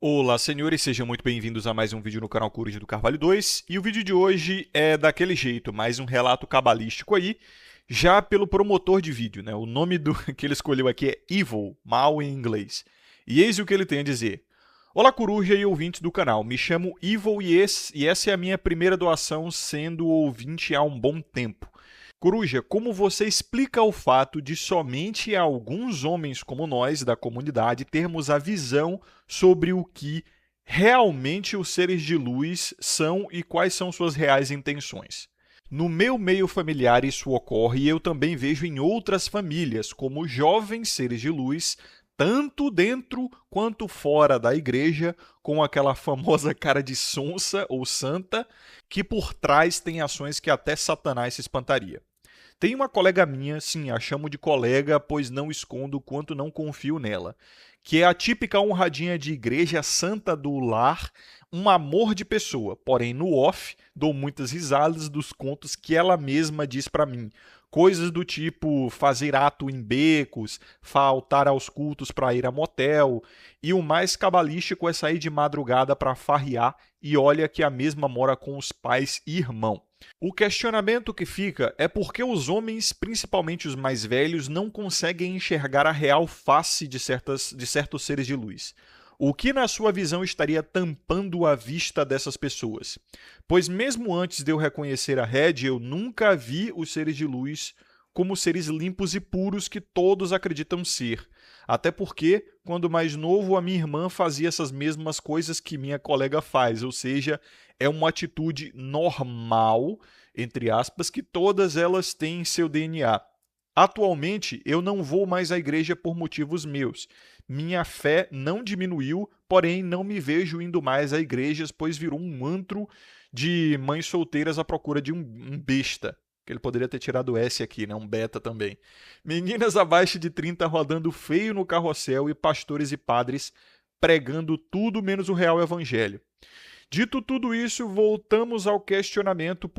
Olá, senhores, sejam muito bem-vindos a mais um vídeo no canal Coruja do Carvalho 2. E o vídeo de hoje é daquele jeito, mais um relato cabalístico aí, já pelo promotor de vídeo, né? O nome do que ele escolheu aqui é Evil, mal em inglês. E eis o que ele tem a dizer. Olá, Coruja e ouvintes do canal. Me chamo Evil e essa é a minha primeira doação sendo ouvinte há um bom tempo. Coruja, como você explica o fato de somente alguns homens como nós, da comunidade, termos a visão sobre o que realmente os seres de luz são e quais são suas reais intenções? No meu meio familiar isso ocorre e eu também vejo em outras famílias, como jovens seres de luz, tanto dentro quanto fora da igreja, com aquela famosa cara de sonsa ou santa, que por trás tem ações que até Satanás se espantaria. Tem uma colega minha, sim, a chamo de colega, pois não escondo quanto não confio nela, que é a típica honradinha de igreja santa do lar, um amor de pessoa, porém no off dou muitas risadas dos contos que ela mesma diz pra mim. Coisas do tipo fazer ato em becos, faltar aos cultos para ir a motel, e o mais cabalístico é sair de madrugada para farrear e olha que a mesma mora com os pais e irmão. O questionamento que fica é por que os homens, principalmente os mais velhos, não conseguem enxergar a real face de certos seres de luz. O que, na sua visão, estaria tampando a vista dessas pessoas? Pois, mesmo antes de eu reconhecer a Red, eu nunca vi os seres de luz como seres limpos e puros que todos acreditam ser. Até porque, quando mais novo, a minha irmã fazia essas mesmas coisas que minha colega faz, ou seja, é uma atitude normal, entre aspas, que todas elas têm em seu DNA. Atualmente, eu não vou mais à igreja por motivos meus. Minha fé não diminuiu, porém não me vejo indo mais a igrejas, pois virou um antro de mães solteiras à procura de um besta. Que ele poderia ter tirado o S aqui, né? Um beta também. Meninas abaixo de 30 rodando feio no carrossel e pastores e padres pregando tudo menos o real evangelho. Dito tudo isso, voltamos ao questionamento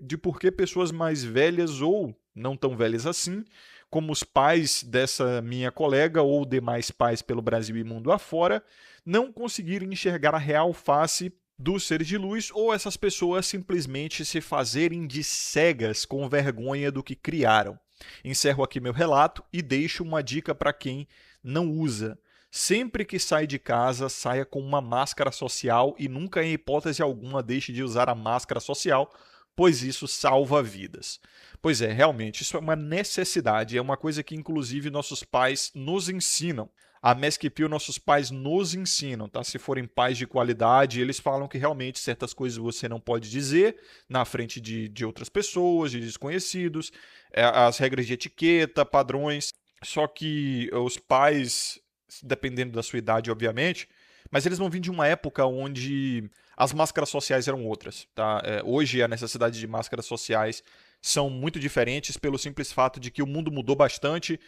de por que pessoas mais velhas ou não tão velhas assim, como os pais dessa minha colega ou demais pais pelo Brasil e mundo afora, não conseguirem enxergar a real face dos seres de luz ou essas pessoas simplesmente se fazerem de cegas com vergonha do que criaram. Encerro aqui meu relato e deixo uma dica para quem não usa. Sempre que sai de casa, saia com uma máscara social e nunca, em hipótese alguma, deixe de usar a máscara social, pois isso salva vidas. Pois é, realmente, isso é uma necessidade, é uma coisa que, inclusive, nossos pais nos ensinam. A Maskpil, nossos pais nos ensinam, tá? Se forem pais de qualidade, eles falam que realmente certas coisas você não pode dizer na frente de outras pessoas, de desconhecidos, as regras de etiqueta, padrões. Só que os pais, dependendo da sua idade, obviamente, mas eles vão vir de uma época onde as máscaras sociais eram outras, tá? Hoje a necessidade de máscaras sociais são muito diferentes pelo simples fato de que o mundo mudou bastante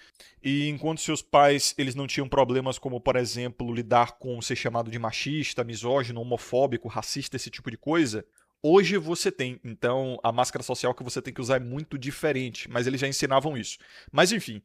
e enquanto seus pais eles não tinham problemas como, por exemplo, lidar com ser chamado de machista, misógino, homofóbico, racista, esse tipo de coisa, hoje você tem. Então a máscara social que você tem que usar é muito diferente, mas eles já ensinavam isso. Mas enfim,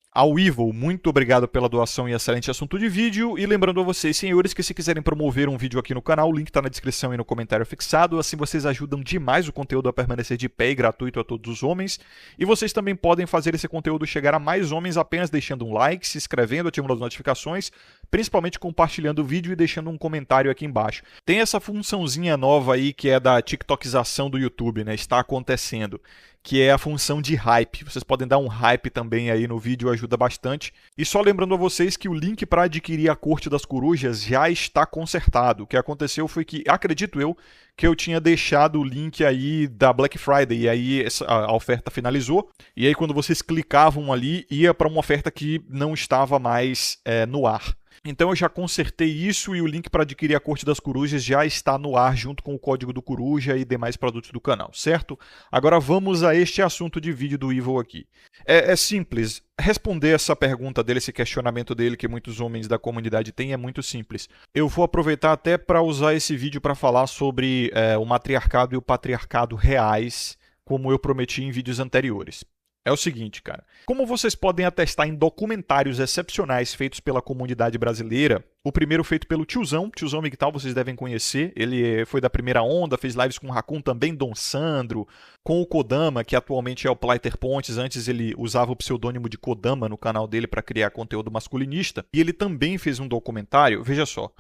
ao Evil, muito obrigado pela doação e excelente assunto de vídeo. E lembrando a vocês, senhores, que se quiserem promover um vídeo aqui no canal, o link está na descrição e no comentário fixado. Assim vocês ajudam demais o conteúdo a permanecer de pé e gratuito a todos os homens. E vocês também podem fazer esse conteúdo chegar a mais homens apenas deixando um like, se inscrevendo, ativando as notificações, principalmente compartilhando o vídeo e deixando um comentário aqui embaixo. Tem essa funçãozinha nova aí que é da TikTokização do YouTube, né? Está acontecendo, que é a função de hype. Vocês podem dar um hype também aí no vídeo, ajuda bastante. E só lembrando a vocês que o link para adquirir a Corte das Corujas já está consertado. O que aconteceu foi que, acredito eu, que eu tinha deixado o link aí da Black Friday, e aí a oferta finalizou. E aí quando vocês clicavam ali, ia para uma oferta que não estava mais no ar. Então eu já consertei isso e o link para adquirir a Corte das Corujas já está no ar junto com o código do Coruja e demais produtos do canal, certo? Agora vamos a este assunto de vídeo do Evil aqui. É simples, responder essa pergunta dele, esse questionamento dele que muitos homens da comunidade têm é muito simples. Eu vou aproveitar até para usar esse vídeo para falar sobre o matriarcado e o patriarcado reais, como eu prometi em vídeos anteriores. É o seguinte, cara. Como vocês podem atestar em documentários excepcionais feitos pela comunidade brasileira, o primeiro feito pelo Tiozão Miguel, vocês devem conhecer. Ele foi da primeira onda, fez lives com o Raccoon também, Dom Sandro, com o Kodama, que atualmente é o Plaiter Pontes. Antes ele usava o pseudônimo de Kodama no canal dele para criar conteúdo masculinista. E ele também fez um documentário, veja só.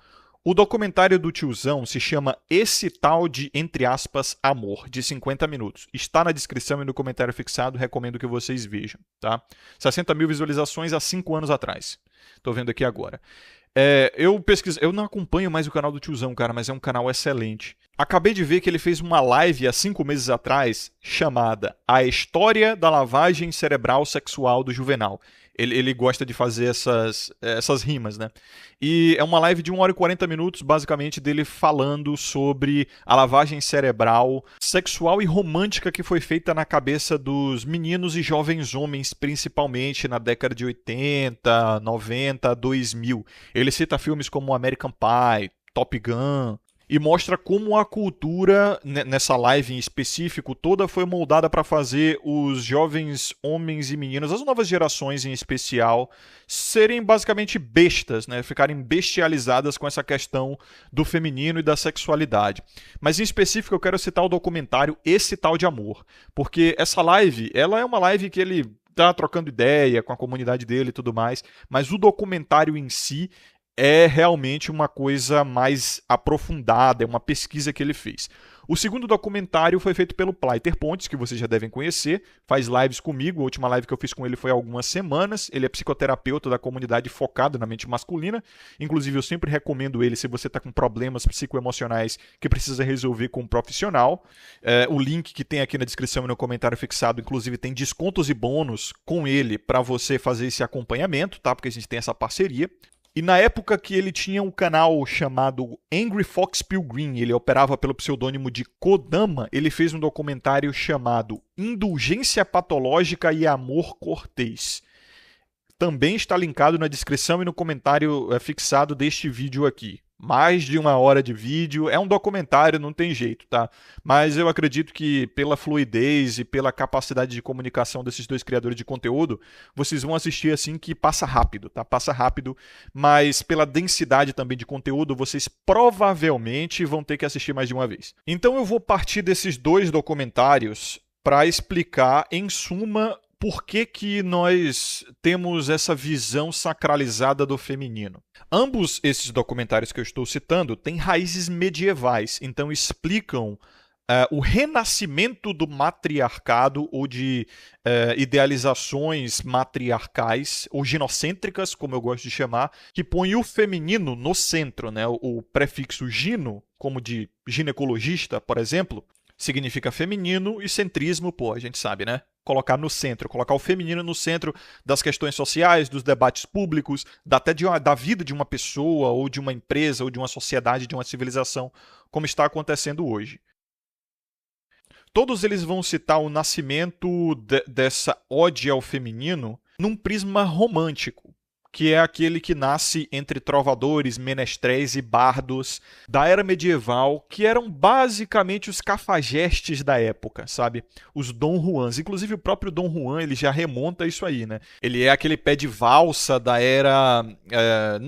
O documentário do Tiozão se chama Esse Tal de, entre aspas, Amor, de 50 minutos. Está na descrição e no comentário fixado, recomendo que vocês vejam, tá? 60 mil visualizações há 5 anos atrás. Tô vendo aqui agora. Eu não acompanho mais o canal do Tiozão, cara, mas é um canal excelente. Acabei de ver que ele fez uma live há 5 meses atrás chamada A História da Lavagem Cerebral Sexual do Juvenal. Ele gosta de fazer essas rimas, né? E é uma live de 1 hora e 40 minutos, basicamente, dele falando sobre a lavagem cerebral sexual e romântica que foi feita na cabeça dos meninos e jovens homens, principalmente na década de 80, 90, 2000. Ele cita filmes como American Pie, Top Gun, e mostra como a cultura, nessa live em específico, toda foi moldada para fazer os jovens homens e meninas, as novas gerações em especial, serem basicamente bestas, né? Ficarem bestializadas com essa questão do feminino e da sexualidade. Mas em específico eu quero citar o documentário Esse Tal de Amor, porque essa live, ela é uma live que ele tá trocando ideia com a comunidade dele e tudo mais, mas o documentário em si é realmente uma coisa mais aprofundada, é uma pesquisa que ele fez. O segundo documentário foi feito pelo Plaiter Pontes, que vocês já devem conhecer, faz lives comigo, a última live que eu fiz com ele foi há algumas semanas, ele é psicoterapeuta da comunidade focada na mente masculina, inclusive eu sempre recomendo ele se você está com problemas psicoemocionais que precisa resolver com um profissional. O link que tem aqui na descrição e no comentário fixado, inclusive tem descontos e bônus com ele para você fazer esse acompanhamento, tá? Porque a gente tem essa parceria. E na época que ele tinha um canal chamado Angry Fox Pilgrim, ele operava pelo pseudônimo de Kodama, ele fez um documentário chamado Indulgência Patológica e Amor Cortês. Também está linkado na descrição e no comentário fixado deste vídeo aqui. Mais de 1 hora de vídeo, é um documentário, não tem jeito, tá? Mas eu acredito que pela fluidez e pela capacidade de comunicação desses dois criadores de conteúdo, vocês vão assistir assim que passa rápido, tá? Passa rápido, mas pela densidade também de conteúdo, vocês provavelmente vão ter que assistir mais de uma vez. Então eu vou partir desses dois documentários para explicar, em suma, por que nós temos essa visão sacralizada do feminino. Ambos esses documentários que eu estou citando têm raízes medievais, então explicam o renascimento do matriarcado ou de idealizações matriarcais ou ginocêntricas, como eu gosto de chamar, que põe o feminino no centro, né? O prefixo gino, como de ginecologista, por exemplo, significa feminino e centrismo, pô, a gente sabe, né? Colocar no centro, colocar o feminino no centro das questões sociais, dos debates públicos, até da vida de uma pessoa, ou de uma empresa, ou de uma sociedade, de uma civilização, como está acontecendo hoje. Todos eles vão citar o nascimento dessa ode ao feminino num prisma romântico, que é aquele que nasce entre trovadores, menestréis e bardos da era medieval, que eram basicamente os cafajestes da época, sabe? Os Dom Juans. Inclusive o próprio Dom Juan, ele já remonta isso aí, né? Ele é aquele pé de valsa da era...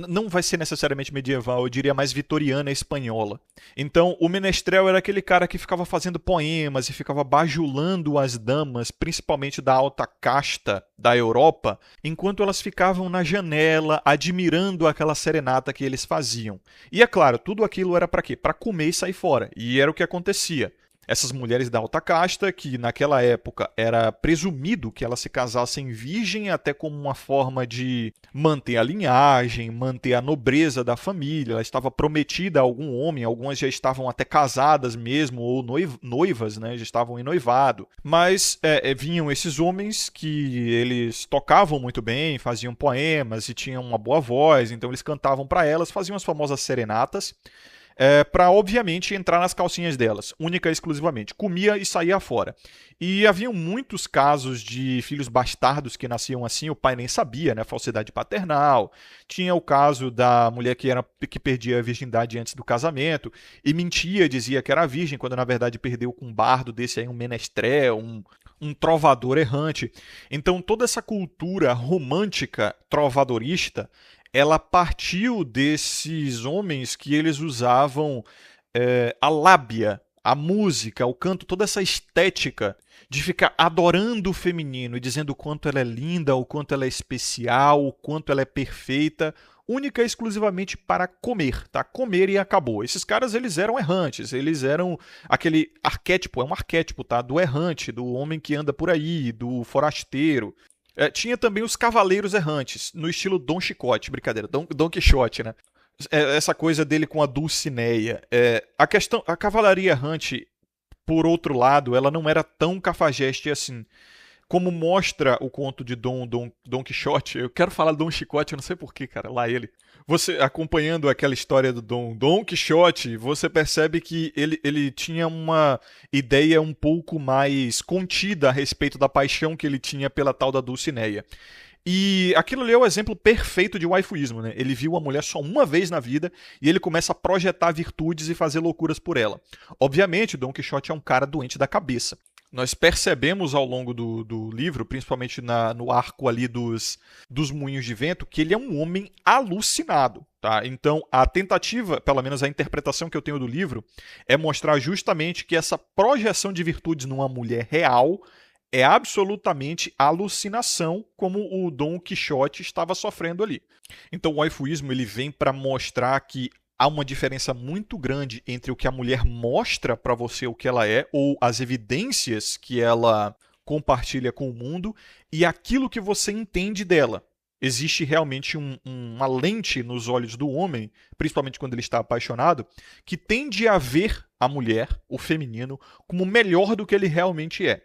não vai ser necessariamente medieval, eu diria mais vitoriana espanhola. Então, o menestrel era aquele cara que ficava fazendo poemas e ficava bajulando as damas, principalmente da alta casta da Europa, enquanto elas ficavam na janela, admirando aquela serenata que eles faziam. E é claro, tudo aquilo era para quê? Para comer e sair fora. E era o que acontecia. Essas mulheres da alta casta, que naquela época era presumido que elas se casassem virgem, até como uma forma de manter a linhagem, manter a nobreza da família. Ela estava prometida a algum homem, algumas já estavam até casadas mesmo, ou noivas, né? Já estavam em noivado. Mas vinham esses homens que eles tocavam muito bem, faziam poemas e tinham uma boa voz, então eles cantavam para elas, faziam as famosas serenatas, para, obviamente, entrar nas calcinhas delas, única e exclusivamente. Comia e saía fora. E haviam muitos casos de filhos bastardos que nasciam assim, o pai nem sabia, né? Falsidade paternal. Tinha o caso da mulher que perdia a virgindade antes do casamento e mentia, dizia que era virgem, quando na verdade perdeu com um bardo desse aí, um menestrel, um trovador errante. Então toda essa cultura romântica trovadorista, ela partiu desses homens que eles usavam a lábia, a música, o canto, toda essa estética de ficar adorando o feminino e dizendo o quanto ela é linda, o quanto ela é especial, o quanto ela é perfeita, única e exclusivamente para comer, tá? Comer e acabou. Esses caras, eles eram errantes, eles eram aquele arquétipo, é um arquétipo, tá? Do errante, do homem que anda por aí, do forasteiro. Tinha também os cavaleiros errantes, no estilo Dom Quixote, brincadeira, Dom Quixote, né? Essa coisa dele com a Dulcinea. A cavalaria errante, por outro lado, ela não era tão cafajeste assim. Como mostra o conto de Dom Quixote, eu quero falar Dom Quixote, eu não sei porquê, cara, lá ele. Você, acompanhando aquela história do Dom Quixote, você percebe que ele tinha uma ideia um pouco mais contida a respeito da paixão que ele tinha pela tal da Dulcinea. E aquilo ali é o exemplo perfeito de waifuísmo, né? Ele viu a mulher só uma vez na vida e ele começa a projetar virtudes e fazer loucuras por ela. Obviamente, Dom Quixote é um cara doente da cabeça. Nós percebemos ao longo do livro, principalmente no arco ali dos moinhos de vento, que ele é um homem alucinado. Tá? Então, a tentativa, pelo menos a interpretação que eu tenho do livro, é mostrar justamente que essa projeção de virtudes numa mulher real é absolutamente alucinação, como o Dom Quixote estava sofrendo ali. Então, o waifuísmo ele vem para mostrar que há uma diferença muito grande entre o que a mulher mostra para você o que ela é, ou as evidências que ela compartilha com o mundo, e aquilo que você entende dela. Existe realmente uma lente nos olhos do homem, principalmente quando ele está apaixonado, que tende a ver a mulher, o feminino, como melhor do que ele realmente é.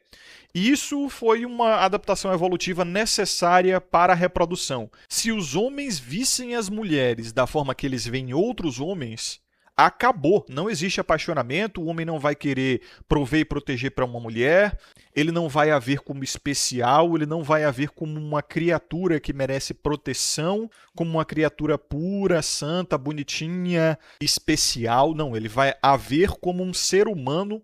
E isso foi uma adaptação evolutiva necessária para a reprodução. Se os homens vissem as mulheres da forma que eles veem outros homens, acabou. Não existe apaixonamento, o homem não vai querer prover e proteger para uma mulher, ele não vai a ver como especial, ele não vai a ver como uma criatura que merece proteção, como uma criatura pura, santa, bonitinha, especial. Não, ele vai a ver como um ser humano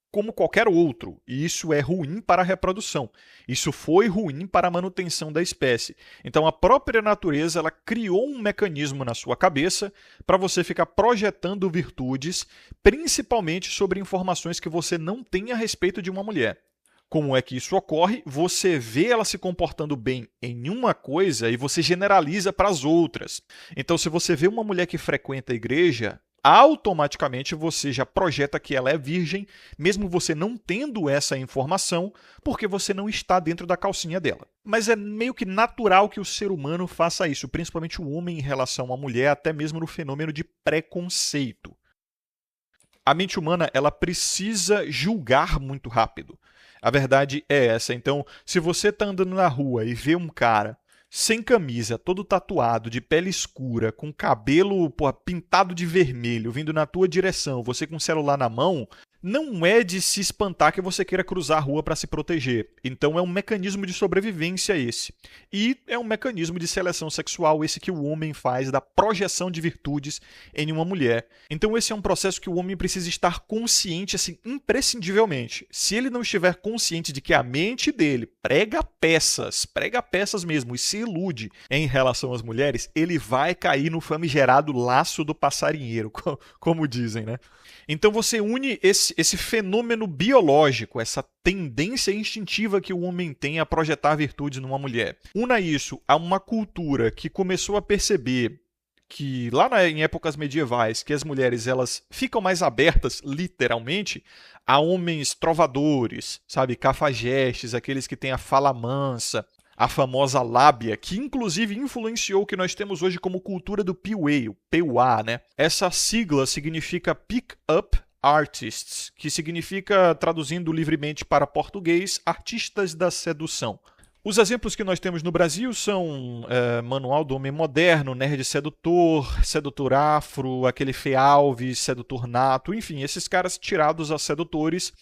como qualquer outro, e isso é ruim para a reprodução. Isso foi ruim para a manutenção da espécie. Então a própria natureza ela criou um mecanismo na sua cabeça para você ficar projetando virtudes, principalmente sobre informações que você não tem a respeito de uma mulher. Como é que isso ocorre? Você vê ela se comportando bem em uma coisa e você generaliza para as outras. Então, se você vê uma mulher que frequenta a igreja, automaticamente você já projeta que ela é virgem, mesmo você não tendo essa informação, porque você não está dentro da calcinha dela. Mas é meio que natural que o ser humano faça isso, principalmente o homem em relação à mulher, até mesmo no fenômeno de preconceito. A mente humana ela precisa julgar muito rápido. A verdade é essa. Então, se você está andando na rua e vê um cara sem camisa, todo tatuado, de pele escura, com cabelo pintado de vermelho, vindo na tua direção, você com o celular na mão, não é de se espantar que você queira cruzar a rua para se proteger. Então é um mecanismo de sobrevivência esse. E é um mecanismo de seleção sexual esse que o homem faz da projeção de virtudes em uma mulher. Então esse é um processo que o homem precisa estar consciente, assim, imprescindivelmente. Se ele não estiver consciente de que a mente dele prega peças mesmo, e se ilude em relação às mulheres, ele vai cair no famigerado laço do passarinheiro, como dizem, né? Então você une esse fenômeno biológico, essa tendência instintiva que o homem tem a projetar virtudes numa mulher. Una isso a uma cultura que começou a perceber que lá em épocas medievais, que as mulheres elas ficam mais abertas, literalmente, a homens trovadores, sabe, cafajestes, aqueles que têm a fala mansa, a famosa lábia, que inclusive influenciou o que nós temos hoje como cultura do PUA, o PUA, né? Essa sigla significa Pick Up Artists, que significa, traduzindo livremente para português, artistas da sedução. Os exemplos que nós temos no Brasil são Manual do Homem Moderno, Nerd Sedutor, Sedutor Afro, aquele Fê Alves, Sedutor Nato, enfim, esses caras tirados a sedutores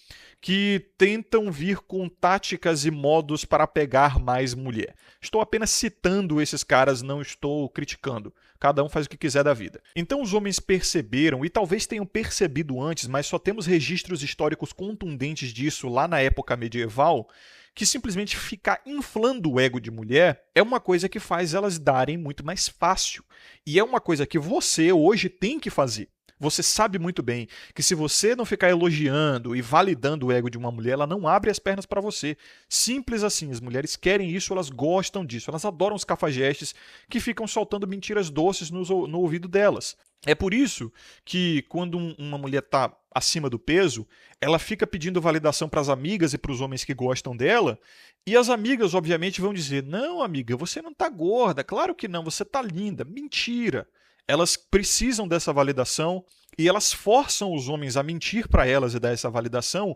que tentam vir com táticas e modos para pegar mais mulher. Estou apenas citando esses caras, não estou criticando. cada um faz o que quiser da vida. Então os homens perceberam, e talvez tenham percebido antes, mas só temos registros históricos contundentes disso lá na época medieval, que simplesmente ficar inflando o ego de mulher é uma coisa que faz elas darem muito mais fácil. E é uma coisa que você hoje tem que fazer. Você sabe muito bem que se você não ficar elogiando e validando o ego de uma mulher, ela não abre as pernas para você. Simples assim, as mulheres querem isso, elas gostam disso, elas adoram os cafajestes que ficam soltando mentiras doces no ouvido delas. É por isso que quando uma mulher está acima do peso, ela fica pedindo validação para as amigas e para os homens que gostam dela, e as amigas obviamente vão dizer: não, amiga, você não está gorda, claro que não, você está linda. Mentira! Elas precisam dessa validação e elas forçam os homens a mentir para elas e dar essa validação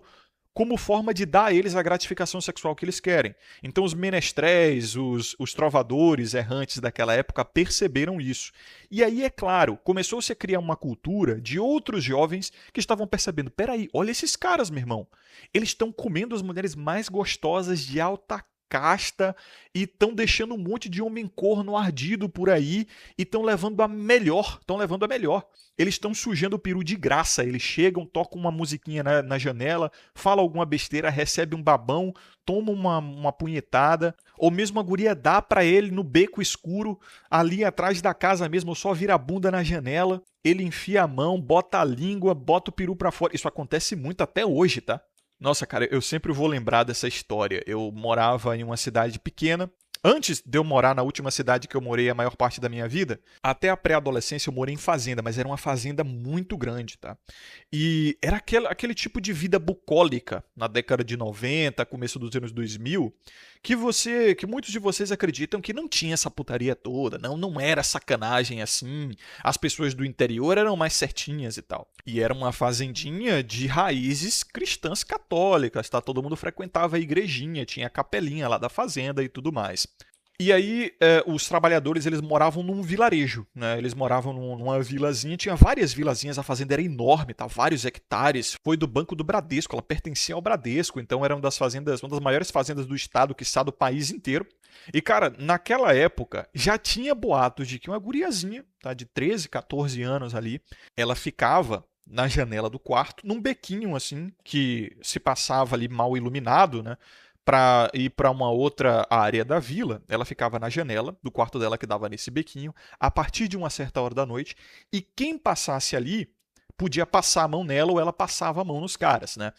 como forma de dar a eles a gratificação sexual que eles querem. Então os menestréis, os trovadores errantes daquela época perceberam isso. E aí, é claro, começou-se a criar uma cultura de outros jovens que estavam percebendo: peraí, olha esses caras, meu irmão. Eles estão comendo as mulheres mais gostosas de alta casta e estão deixando um monte de homem corno ardido por aí e estão levando a melhor, Eles estão sujando o peru de graça, eles chegam, tocam uma musiquinha na janela, falam alguma besteira, recebe um babão, toma uma punhetada, ou mesmo a guria dá pra ele no beco escuro, ali atrás da casa mesmo, só vira a bunda na janela, ele enfia a mão, bota a língua, bota o peru pra fora. Isso acontece muito até hoje, tá? Nossa, cara, eu sempre vou lembrar dessa história. Eu morava em uma cidade pequena. Antes de eu morar na última cidade que eu morei a maior parte da minha vida, até a pré-adolescência eu morei em fazenda, mas era uma fazenda muito grande, tá? E era aquele tipo de vida bucólica na década de 90, começo dos anos 2000, que muitos de vocês acreditam que não tinha essa putaria toda, não era sacanagem assim, as pessoas do interior eram mais certinhas e tal. E era uma fazendinha de raízes cristãs católicas, tá? Todo mundo frequentava a igrejinha, tinha a capelinha lá da fazenda e tudo mais. E aí, os trabalhadores, eles moravam num vilarejo, né? Eles moravam numa vilazinha, tinha várias vilazinhas, a fazenda era enorme, tá? Vários hectares. Foi do Banco do Bradesco, ela pertencia ao Bradesco, então era uma das maiores fazendas do estado, quiçá do país inteiro. E, cara, naquela época, já tinha boatos de que uma guriazinha, tá? De 13, 14 anos ali, ela ficava na janela do quarto, num bequinho, assim, que se passava ali mal iluminado, né? Para ir para uma outra área da vila, ela ficava na janela do quarto dela que dava nesse bequinho, a partir de uma certa hora da noite, e quem passasse ali podia passar a mão nela ou ela passava a mão nos caras, né?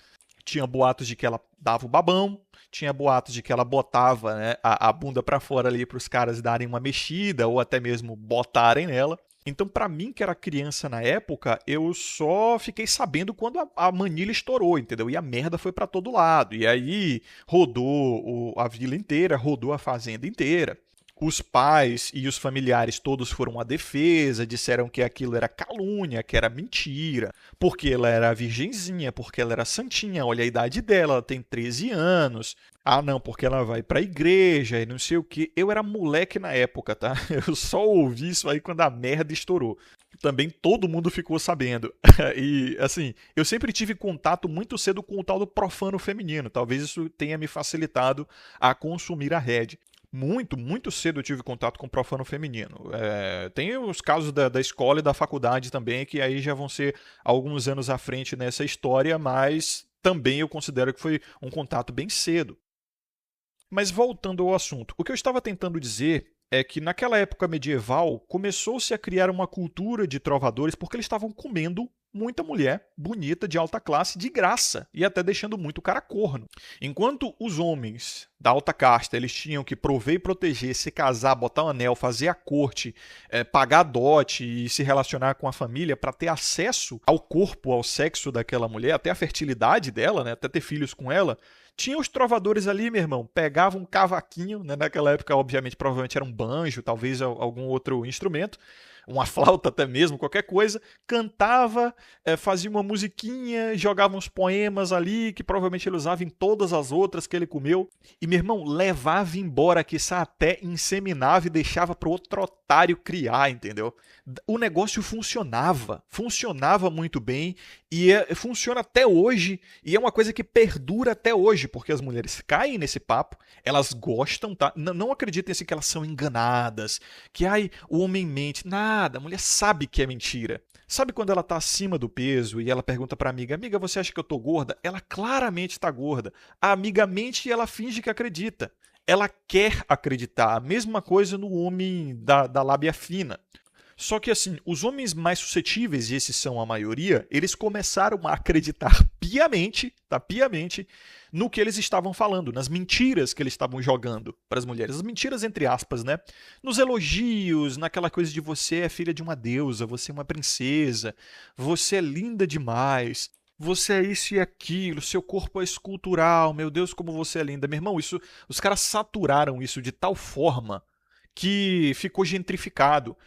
Tinha boatos de que ela dava o babão, tinha boatos de que ela botava, né, a bunda para fora ali para os caras darem uma mexida ou até mesmo botarem nela. Então, para mim, que era criança na época, eu só fiquei sabendo quando a manilha estourou, entendeu? E a merda foi para todo lado. E aí rodou a vila inteira, rodou a fazenda inteira. Os pais e os familiares todos foram à defesa, disseram que aquilo era calúnia, que era mentira, porque ela era virgenzinha, porque ela era santinha, olha a idade dela, ela tem 13 anos. Ah, não, porque ela vai pra igreja e não sei o que. Eu era moleque na época, tá? Eu só ouvi isso aí quando a merda estourou. Também todo mundo ficou sabendo. E, assim, eu sempre tive contato muito cedo com o tal do profano feminino. Talvez isso tenha me facilitado a consumir a Red. Muito cedo eu tive contato com profano feminino. Tem os casos da escola e da faculdade também, que aí já vão ser alguns anos à frente nessa história, mas também eu considero que foi um contato bem cedo. Mas voltando ao assunto, o que eu estava tentando dizer é que naquela época medieval começou-se a criar uma cultura de trovadores porque eles estavam comendo muita mulher bonita de alta classe de graça e até deixando muito cara corno. Enquanto os homens da alta casta eles tinham que prover e proteger, se casar, botar um anel, fazer a corte, pagar dote e se relacionar com a família para ter acesso ao corpo, ao sexo daquela mulher, até a fertilidade dela, né, até ter filhos com ela, tinha os trovadores ali, meu irmão, pegavam um cavaquinho, né? Naquela época, obviamente, provavelmente era um banjo, talvez algum outro instrumento, uma flauta até mesmo, qualquer coisa, cantava, fazia uma musiquinha, jogava uns poemas ali, que provavelmente ele usava em todas as outras que ele comeu, e, meu irmão, levava embora, quiçá até inseminava e deixava para outro otário criar, entendeu? O negócio funcionava muito bem e funciona até hoje, e é uma coisa que perdura até hoje, porque as mulheres caem nesse papo, elas gostam, tá? Não acreditem assim que elas são enganadas, que ai, o homem mente, nada, a mulher sabe que é mentira. Sabe quando ela tá acima do peso e ela pergunta pra amiga, amiga, você acha que eu tô gorda? Ela claramente está gorda. A amiga mente e ela finge que acredita. Ela quer acreditar. A mesma coisa no homem da lábia fina. Só que assim, os homens mais suscetíveis, e esses são a maioria, eles começaram a acreditar piamente, tá? Piamente, no que eles estavam falando, nas mentiras que eles estavam jogando para as mulheres. As mentiras entre aspas, né? Nos elogios, naquela coisa de você é filha de uma deusa, você é uma princesa, você é linda demais. Você é isso e aquilo, seu corpo é escultural, meu Deus, como você é linda. Meu irmão, isso, os caras saturaram isso de tal forma que ficou gentrificado.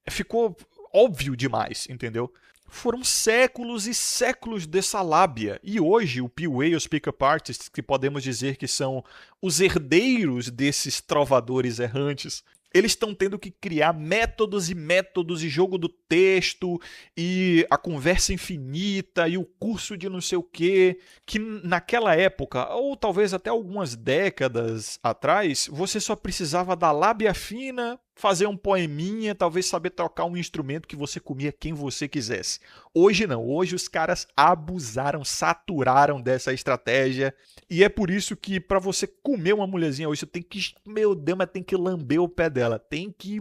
Ficou óbvio demais, entendeu? Foram séculos e séculos dessa lábia. E hoje, o P-Way e os Pick-up Artists, que podemos dizer que são os herdeiros desses trovadores errantes, eles estão tendo que criar métodos e métodos e jogo do texto e a conversa infinita e o curso de não sei o quê, que naquela época, ou talvez até algumas décadas atrás, você só precisava da lábia fina, fazer um poeminha, talvez saber tocar um instrumento que você comia quem você quisesse. Hoje não, hoje os caras abusaram, saturaram dessa estratégia e é por isso que para você comer uma mulherzinha hoje, você tem que, meu Deus, mas tem que lamber o pé dela, tem que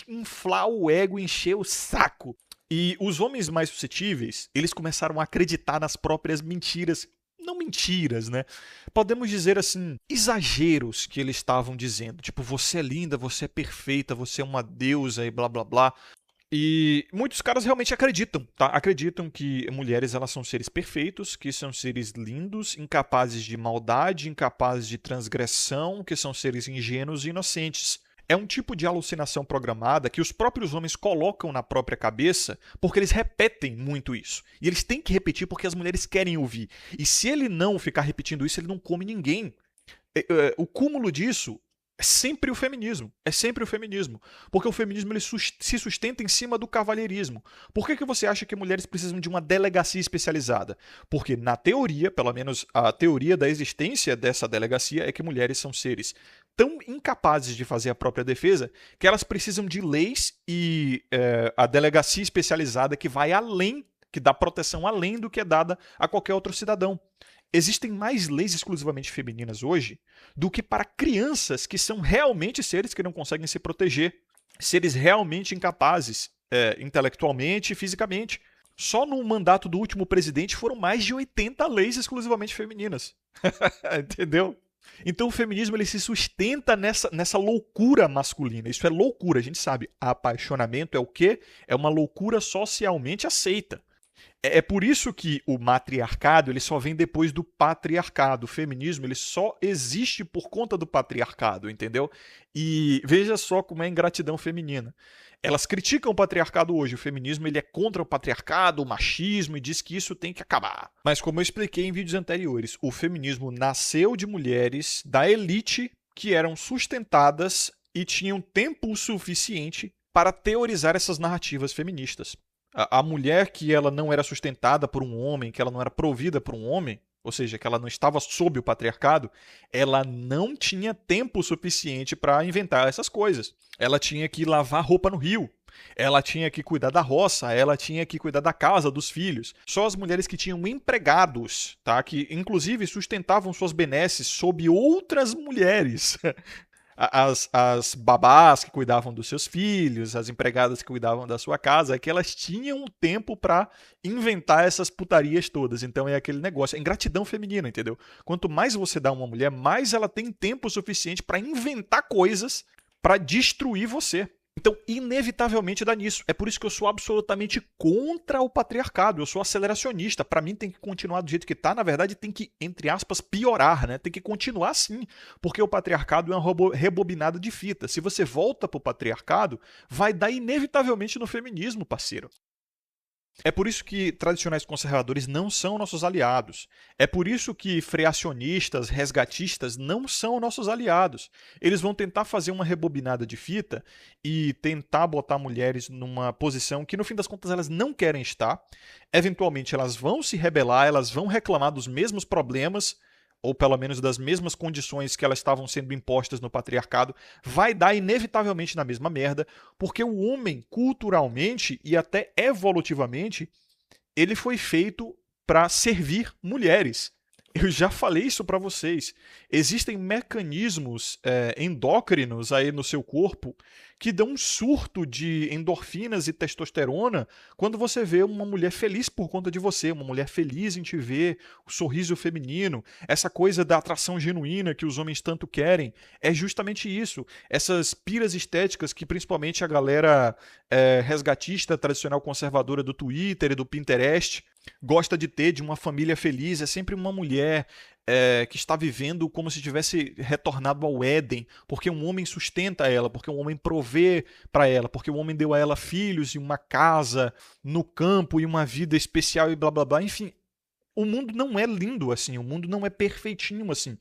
inflar o ego, encher o saco. E os homens mais suscetíveis, eles começaram a acreditar nas próprias mentiras. Não mentiras, né? Podemos dizer assim, exageros que eles estavam dizendo. Tipo, você é linda, você é perfeita, você é uma deusa e blá blá blá. E muitos caras realmente acreditam, tá? Acreditam que mulheres elas são seres perfeitos, que são seres lindos, incapazes de maldade, incapazes de transgressão, que são seres ingênuos e inocentes. É um tipo de alucinação programada que os próprios homens colocam na própria cabeça porque eles repetem muito isso. E eles têm que repetir porque as mulheres querem ouvir. E se ele não ficar repetindo isso, ele não come ninguém. O cúmulo disso é sempre o feminismo. É sempre o feminismo. Porque o feminismo ele se sustenta em cima do cavalheirismo. Por que você acha que mulheres precisam de uma delegacia especializada? Porque, na teoria, pelo menos a teoria da existência dessa delegacia é que mulheres são seres tão incapazes de fazer a própria defesa que elas precisam de leis e a delegacia especializada que vai além, que dá proteção além do que é dada a qualquer outro cidadão. Existem mais leis exclusivamente femininas hoje do que para crianças que são realmente seres que não conseguem se proteger, seres realmente incapazes intelectualmente e fisicamente. Só no mandato do último presidente foram mais de 80 leis exclusivamente femininas. Entendeu? Então o feminismo ele se sustenta nessa loucura masculina. Isso é loucura, a gente sabe. Apaixonamento é o quê? É uma loucura socialmente aceita. É por isso que o matriarcado ele só vem depois do patriarcado. O feminismo ele só existe por conta do patriarcado, entendeu? E veja só como é a ingratidão feminina. Elas criticam o patriarcado hoje. O feminismo ele é contra o patriarcado, o machismo e diz que isso tem que acabar. Mas como eu expliquei em vídeos anteriores, o feminismo nasceu de mulheres da elite que eram sustentadas e tinham tempo suficiente para teorizar essas narrativas feministas. A mulher que ela não era sustentada por um homem, que ela não era provida por um homem, ou seja, que ela não estava sob o patriarcado, ela não tinha tempo suficiente para inventar essas coisas. Ela tinha que lavar roupa no rio, ela tinha que cuidar da roça, ela tinha que cuidar da casa, dos filhos. Só as mulheres que tinham empregados, tá? Que inclusive sustentavam suas benesses sob outras mulheres. As babás que cuidavam dos seus filhos, as empregadas que cuidavam da sua casa, é que elas tinham tempo para inventar essas putarias todas. Então é aquele negócio, é ingratidão feminina, entendeu? Quanto mais você dá a uma mulher, mais ela tem tempo suficiente para inventar coisas para destruir você. Então, inevitavelmente dá nisso. É por isso que eu sou absolutamente contra o patriarcado. Eu sou aceleracionista. Para mim tem que continuar do jeito que está. Na verdade, tem que, entre aspas, piorar, né? Tem que continuar assim. Porque o patriarcado é uma rebobinada de fita. Se você volta pro patriarcado, vai dar inevitavelmente no feminismo, parceiro. É por isso que tradicionais conservadores não são nossos aliados. É por isso que freacionistas, resgatistas não são nossos aliados. Eles vão tentar fazer uma rebobinada de fita e tentar botar mulheres numa posição que, no fim das contas, elas não querem estar. Eventualmente, elas vão se rebelar, elas vão reclamar dos mesmos problemas, ou pelo menos das mesmas condições que elas estavam sendo impostas no patriarcado, vai dar inevitavelmente na mesma merda, porque o homem, culturalmente e até evolutivamente, ele foi feito para servir mulheres. Eu já falei isso para vocês. Existem mecanismos endócrinos aí no seu corpo que dão um surto de endorfinas e testosterona quando você vê uma mulher feliz por conta de você, uma mulher feliz em te ver, o sorriso feminino, essa coisa da atração genuína que os homens tanto querem. É justamente isso. Essas piras estéticas que principalmente a galera resgatista, tradicional conservadora do Twitter e do Pinterest gosta de ter, de uma família feliz. É sempre uma mulher que está vivendo como se tivesse retornado ao Éden, porque um homem sustenta ela, porque um homem provê para ela, porque o homem deu a ela filhos e uma casa no campo e uma vida especial e blá blá blá. Enfim, o mundo não é lindo assim, o mundo não é perfeitinho assim.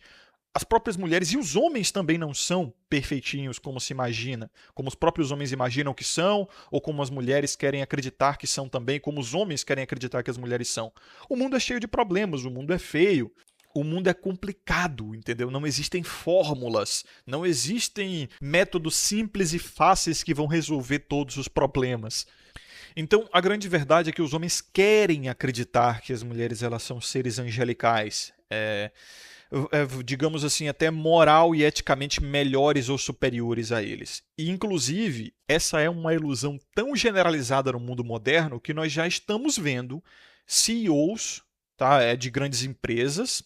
As próprias mulheres e os homens também não são perfeitinhos como se imagina, como os próprios homens imaginam que são, ou como as mulheres querem acreditar que são também, como os homens querem acreditar que as mulheres são. O mundo é cheio de problemas, o mundo é feio, o mundo é complicado, entendeu? Não existem fórmulas, não existem métodos simples e fáceis que vão resolver todos os problemas. Então, a grande verdade é que os homens querem acreditar que as mulheres elas são seres angelicais. Digamos assim, até moral e eticamente melhores ou superiores a eles. E, inclusive, essa é uma ilusão tão generalizada no mundo moderno que nós já estamos vendo CEOs, tá, de grandes empresas,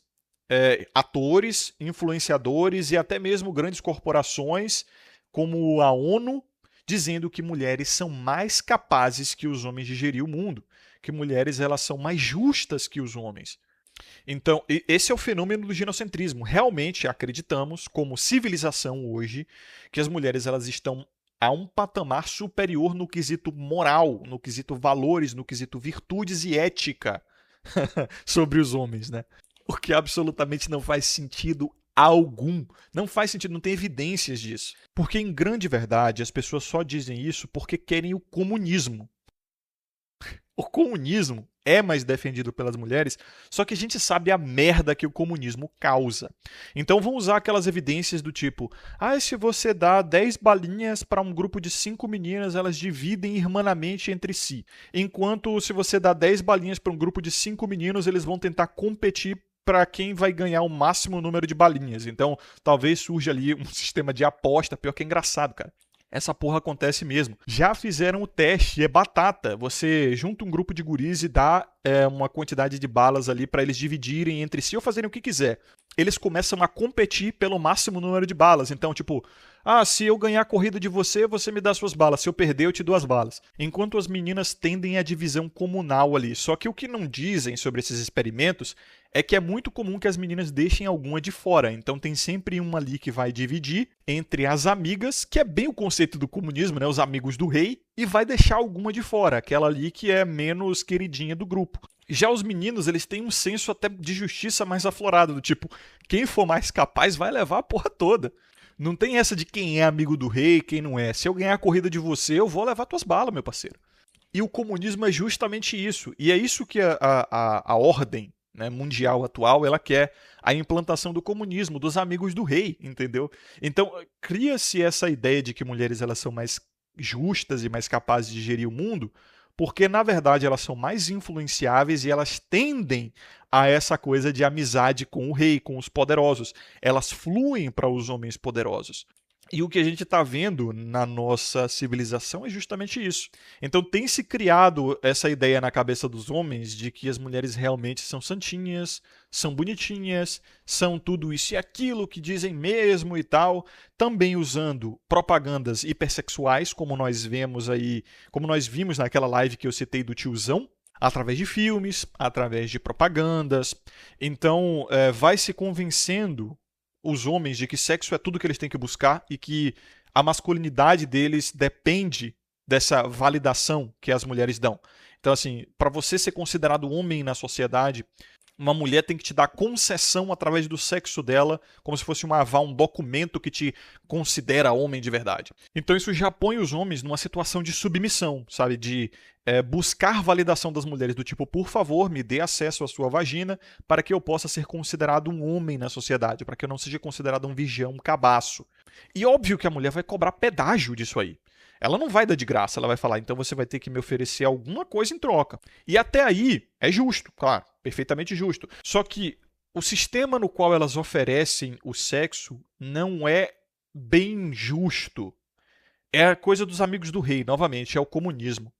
atores, influenciadores e até mesmo grandes corporações, como a ONU, dizendo que mulheres são mais capazes que os homens de gerir o mundo, que mulheres elas são mais justas que os homens. Então, esse é o fenômeno do ginocentrismo. Realmente acreditamos, como civilização hoje, que as mulheres elas estão a um patamar superior no quesito moral, no quesito valores, no quesito virtudes e ética sobre os homens, né? O que absolutamente não faz sentido algum. Não faz sentido, não tem evidências disso. Porque, em grande verdade, as pessoas só dizem isso porque querem o comunismo. O comunismo é mais defendido pelas mulheres, só que a gente sabe a merda que o comunismo causa. Então vão usar aquelas evidências do tipo: se você dá 10 balinhas para um grupo de 5 meninas, elas dividem irmanamente entre si. Enquanto se você dá 10 balinhas para um grupo de 5 meninos, eles vão tentar competir para quem vai ganhar o máximo número de balinhas. Então talvez surja ali um sistema de aposta, pior que é engraçado, cara. Essa porra acontece mesmo. Já fizeram o teste, é batata. Você junta um grupo de guris e dá uma quantidade de balas ali para eles dividirem entre si ou fazerem o que quiser. Eles começam a competir pelo máximo número de balas. Então, tipo, se eu ganhar a corrida de você, você me dá suas balas. Se eu perder, eu te dou as balas. Enquanto as meninas tendem à divisão comunal ali. Só que o que não dizem sobre esses experimentos é que é muito comum que as meninas deixem alguma de fora. Então tem sempre uma ali que vai dividir entre as amigas, que é bem o conceito do comunismo, né? Os amigos do rei, e vai deixar alguma de fora, aquela ali que é menos queridinha do grupo. Já os meninos, eles têm um senso até de justiça mais aflorado, do tipo, quem for mais capaz vai levar a porra toda. Não tem essa de quem é amigo do rei e quem não é. Se eu ganhar a corrida de você, eu vou levar tuas balas, meu parceiro. E o comunismo é justamente isso. E é isso que a ordem, né, mundial atual, ela quer a implantação do comunismo, dos amigos do rei, entendeu? Então, cria-se essa ideia de que mulheres elas são mais justas e mais capazes de gerir o mundo, porque, na verdade, elas são mais influenciáveis e elas tendem a essa coisa de amizade com o rei, com os poderosos. Elas fluem para os homens poderosos. E o que a gente está vendo na nossa civilização é justamente isso. Então tem se criado essa ideia na cabeça dos homens de que as mulheres realmente são santinhas, são bonitinhas, são tudo isso e aquilo que dizem mesmo e tal, também usando propagandas hipersexuais, como nós vemos aí, como nós vimos naquela live que eu citei do tiozão, através de filmes, através de propagandas. Então vai se convencendo os homens de que sexo é tudo que eles têm que buscar e que a masculinidade deles depende dessa validação que as mulheres dão. Então, assim, para você ser considerado homem na sociedade, uma mulher tem que te dar concessão através do sexo dela, como se fosse um aval, um documento que te considera homem de verdade. Então isso já põe os homens numa situação de submissão, sabe? De buscar validação das mulheres, do tipo, por favor, me dê acesso à sua vagina para que eu possa ser considerado um homem na sociedade, para que eu não seja considerado um vigião, um cabaço. E óbvio que a mulher vai cobrar pedágio disso aí. Ela não vai dar de graça, ela vai falar, então você vai ter que me oferecer alguma coisa em troca. E até aí é justo, claro, perfeitamente justo. Só que o sistema no qual elas oferecem o sexo não é bem justo. É a coisa dos amigos do rei, novamente, é o comunismo.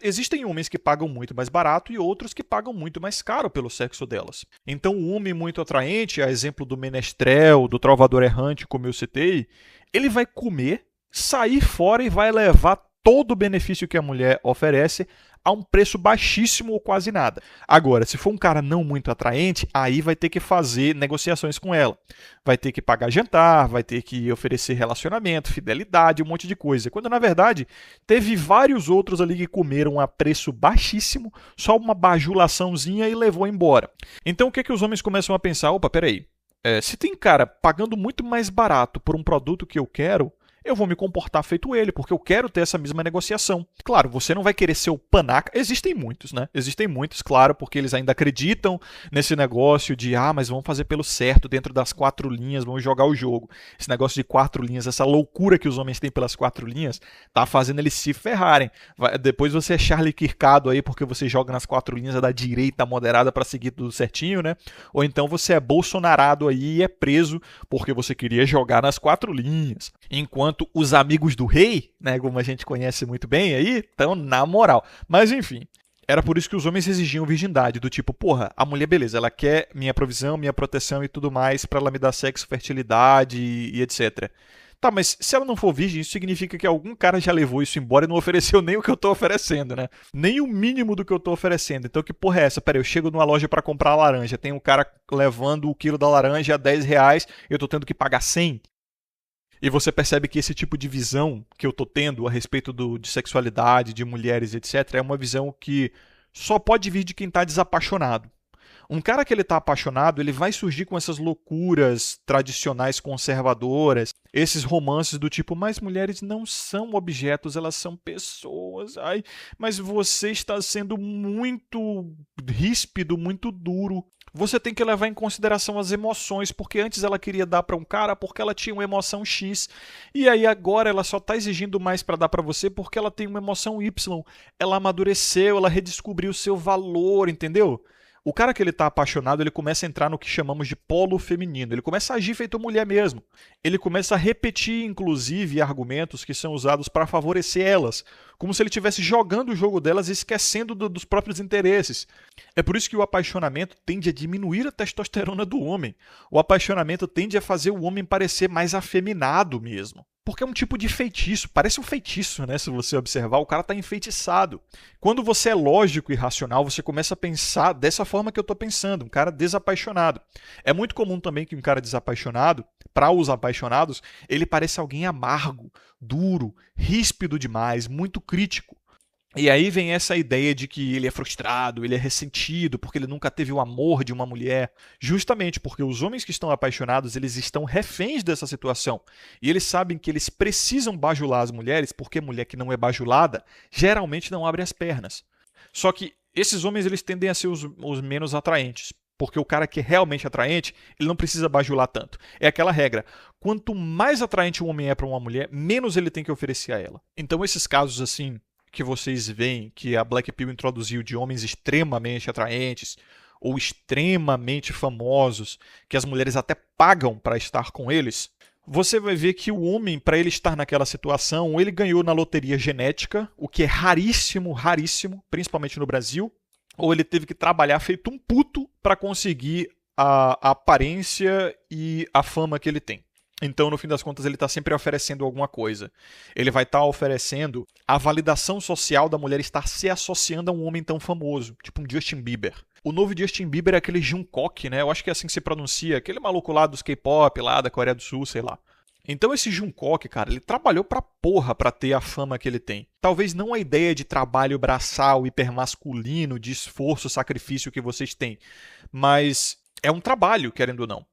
Existem homens que pagam muito mais barato e outros que pagam muito mais caro pelo sexo delas. Então o homem muito atraente, a exemplo do menestrel, do trovador errante, como eu citei, ele vai comer, sair fora e vai levar todo o benefício que a mulher oferece a um preço baixíssimo ou quase nada. Agora, se for um cara não muito atraente, aí vai ter que fazer negociações com ela. Vai ter que pagar jantar, vai ter que oferecer relacionamento, fidelidade, um monte de coisa. Quando, na verdade, teve vários outros ali que comeram a preço baixíssimo, só uma bajulaçãozinha e levou embora. Então, o que os homens começam a pensar? Opa, peraí. Se tem cara pagando muito mais barato por um produto que eu quero, eu vou me comportar feito ele, porque eu quero ter essa mesma negociação. Claro, você não vai querer ser o panaca. Existem muitos, né? Existem muitos, claro, porque eles ainda acreditam nesse negócio de, mas vamos fazer pelo certo, dentro das 4 linhas, vamos jogar o jogo. Esse negócio de 4 linhas, essa loucura que os homens têm pelas 4 linhas, tá fazendo eles se ferrarem. Depois você é Charlie Kirkado aí, porque você joga nas 4 linhas da direita moderada para seguir tudo certinho, né? Ou então você é bolsonarado aí e é preso porque você queria jogar nas 4 linhas. Enquanto os amigos do rei, né, como a gente conhece muito bem aí, estão na moral. Mas enfim, era por isso que os homens exigiam virgindade, do tipo, porra, a mulher, beleza, ela quer minha provisão, minha proteção e tudo mais para ela me dar sexo, fertilidade e etc. Tá, mas se ela não for virgem, isso significa que algum cara já levou isso embora e não ofereceu nem o que eu tô oferecendo, né? Nem o mínimo do que eu tô oferecendo. Então que porra é essa? Pera aí, eu chego numa loja para comprar laranja, tem um cara levando o quilo da laranja a R$10 e eu tô tendo que pagar 100? E você percebe que esse tipo de visão que eu tô tendo a respeito de sexualidade, de mulheres, etc., é uma visão que só pode vir de quem tá desapaixonado. Um cara que ele tá apaixonado, ele vai surgir com essas loucuras tradicionais conservadoras, esses romances do tipo, mas mulheres não são objetos, elas são pessoas. Ai, mas você está sendo muito ríspido, muito duro. Você tem que levar em consideração as emoções, porque antes ela queria dar para um cara porque ela tinha uma emoção X, e aí agora ela só está exigindo mais para dar para você porque ela tem uma emoção Y. Ela amadureceu, ela redescobriu o seu valor, entendeu? O cara que ele tá apaixonado, ele começa a entrar no que chamamos de polo feminino. Ele começa a agir feito mulher mesmo. Ele começa a repetir, inclusive, argumentos que são usados para favorecer elas. Como se ele estivesse jogando o jogo delas e esquecendo dos próprios interesses. É por isso que o apaixonamento tende a diminuir a testosterona do homem. O apaixonamento tende a fazer o homem parecer mais afeminado mesmo. Porque é um tipo de feitiço, parece um feitiço, né? Se você observar, o cara tá enfeitiçado. Quando você é lógico e racional, você começa a pensar dessa forma que eu tô pensando, um cara desapaixonado. É muito comum também que um cara desapaixonado, para os apaixonados, ele parece alguém amargo, duro, ríspido demais, muito crítico. E aí vem essa ideia de que ele é frustrado, ele é ressentido, porque ele nunca teve o amor de uma mulher. Justamente porque os homens que estão apaixonados, eles estão reféns dessa situação. E eles sabem que eles precisam bajular as mulheres, porque mulher que não é bajulada, geralmente não abre as pernas. Só que esses homens, eles tendem a ser os menos atraentes. Porque o cara que é realmente atraente, ele não precisa bajular tanto. É aquela regra. Quanto mais atraente um homem é para uma mulher, menos ele tem que oferecer a ela. Então esses casos assim que vocês veem que a Black Pill introduziu de homens extremamente atraentes ou extremamente famosos, que as mulheres até pagam para estar com eles, você vai ver que o homem, para ele estar naquela situação, ele ganhou na loteria genética, o que é raríssimo, raríssimo, principalmente no Brasil, ou ele teve que trabalhar feito um puto para conseguir a aparência e a fama que ele tem. Então, no fim das contas, ele está sempre oferecendo alguma coisa. Ele vai estar oferecendo a validação social da mulher estar se associando a um homem tão famoso, tipo um Justin Bieber. O novo Justin Bieber é aquele Jungkook, né? Eu acho que é assim que se pronuncia, aquele maluco lá dos K-pop, lá da Coreia do Sul, sei lá. Então esse Jungkook, cara, ele trabalhou pra porra pra ter a fama que ele tem. Talvez não a ideia de trabalho braçal, hipermasculino, de esforço, sacrifício que vocês têm, mas é um trabalho, querendo ou não.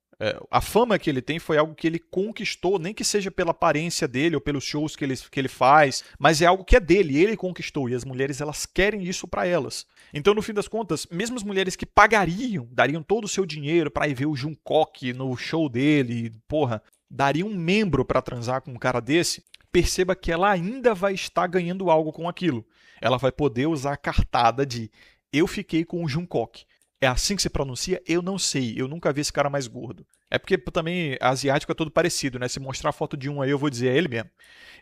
A fama que ele tem foi algo que ele conquistou, nem que seja pela aparência dele ou pelos shows que ele faz, mas é algo que é dele, ele conquistou, e as mulheres elas querem isso pra elas. Então, no fim das contas, mesmo as mulheres que pagariam, dariam todo o seu dinheiro pra ir ver o Jungkook no show dele, porra, dariam um membro pra transar com um cara desse, perceba que ela ainda vai estar ganhando algo com aquilo. Ela vai poder usar a cartada de eu fiquei com o Jungkook. É assim que se pronuncia? Eu não sei. Eu nunca vi esse cara mais gordo. É porque também asiático é todo parecido, né? Se mostrar a foto de um aí, eu vou dizer é ele mesmo.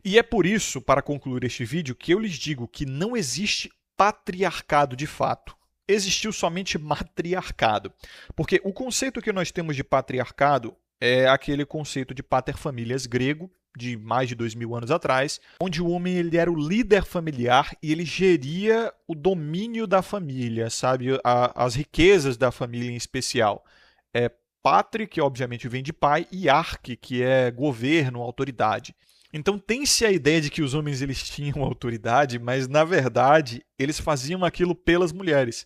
E é por isso, para concluir este vídeo, que eu lhes digo que não existe patriarcado de fato. Existiu somente matriarcado. Porque o conceito que nós temos de patriarcado é aquele conceito de paterfamilias grego, de mais de 2000 anos atrás, onde o homem ele era o líder familiar e ele geria o domínio da família, sabe? As riquezas da família em especial. É pátria, que obviamente vem de pai, e arque, que é governo, autoridade. Então tem-se a ideia de que os homens eles tinham autoridade, mas na verdade eles faziam aquilo pelas mulheres.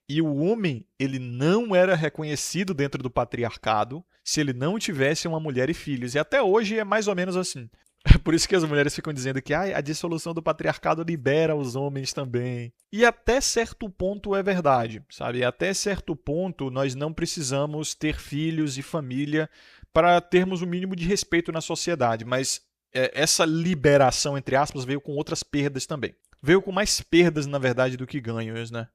E o homem, ele não era reconhecido dentro do patriarcado se ele não tivesse uma mulher e filhos. E até hoje é mais ou menos assim. É por isso que as mulheres ficam dizendo que a dissolução do patriarcado libera os homens também. E até certo ponto é verdade, sabe? Até certo ponto nós não precisamos ter filhos e família para termos o mínimo de respeito na sociedade. Mas essa liberação, entre aspas, veio com outras perdas também. Veio com mais perdas, na verdade, do que ganhos, né?